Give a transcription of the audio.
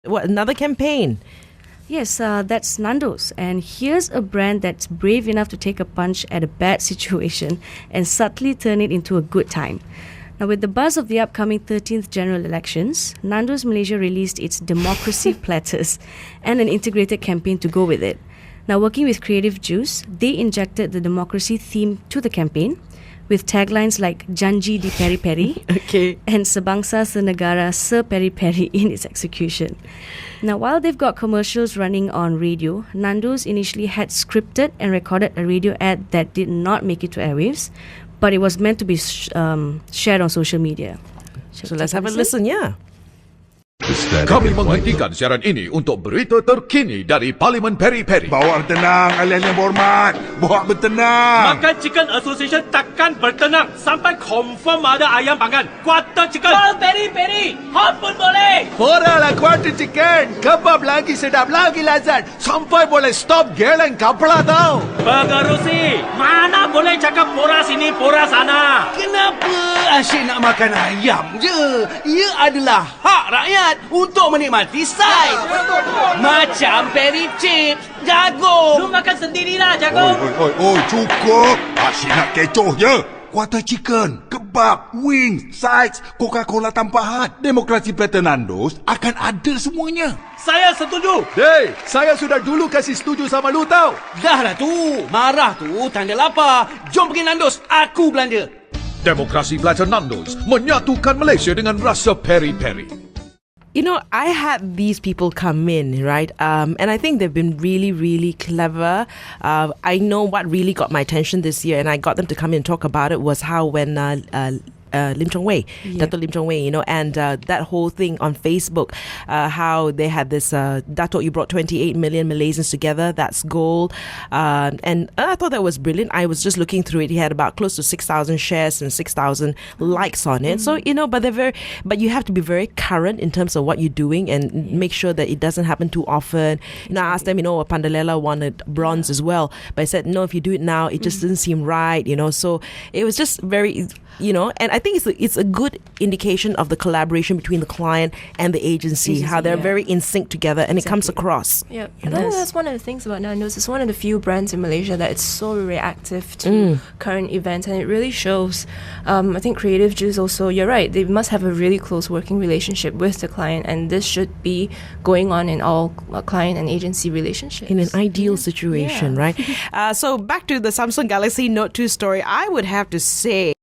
What, another campaign? Yes, that's Nando's. And here's a brand that's brave enough to take a punch at a bad situation and subtly turn it into a good time. Now, with the buzz of the upcoming 13th general elections, Nando's Malaysia released its democracy platters and an integrated campaign to go with it. Now, working with CreativeJuice, they injected the democracy theme to the campaign with taglines like Janji di Peri Peri and Sebangsa Senegara Se Peri Peri in its execution. Now, while they've got commercials running on radio, Nando's initially had scripted and recorded a radio ad that did not make it to airwaves, but it was meant to be shared on social media. So let's have a listen, yeah. Kami menghentikan siaran ini untuk berita terkini dari Parlimen Peri-Peri. Bawa bertenang, kalian yang berhormat. Bawa bertenang. Makan Chicken Association takkan bertenang sampai confirm ada ayam panggang. Quarter chicken. Peri-peri. Hot pun boleh. Poralah quarter chicken. Kebab lagi sedap, lagi lazat. Sampai boleh stop geleng kapla tau. Pengerusi, mana boleh cakap pora sini, pora sana. Kenapa asyik nak makan ayam je? Ia adalah hak rakyat untuk menikmati saiz. Macam peri chips, jagung. Lu makan sendirilah, jagung. Oi, cukup. Asyik nak kecoh je. Quarter chicken, kebab, wings, sides, Coca-Cola tanpa had. Demokrasi Platter Nando's akan ada semuanya. Saya setuju. Hey, saya sudah dulu kasih setuju sama lu tau. Dah lah tu. Marah tu tanda lapar. Jom pergi Nando's, aku belanja. Demokrasi Platter Nando's menyatukan Malaysia dengan rasa peri-peri. You know, I had these people come in, right? And I think they've been really, really clever. I know what really got my attention this year, and I got them to come in and talk about it, was how when Lim Chong Wei, Dato Lim Chong Wei, and that whole thing on Facebook, how they had this, Dato, you brought 28 million Malaysians together, that's gold. And I thought that was brilliant. I was just looking through it. He had about close to 6,000 shares and 6,000 likes on it. So, but you have to be very current in terms of what you're doing and make sure that it doesn't happen too often. I asked them, Pandalela wanted bronze as well, but I said, no, if you do it now, it just doesn't seem right, so it was just very, and I think it's a good indication of the collaboration between the client and the agency, how they're very in sync together, and it comes across. Yeah, I think that's one of the things about Nando's. It's one of the few brands in Malaysia that is so reactive to current events, and it really shows. I think CreativeJuice also, you're right, they must have a really close working relationship with the client, and this should be going on in all client and agency relationships. In an ideal situation, right? So back to the Samsung Galaxy Note 2 story, I would have to say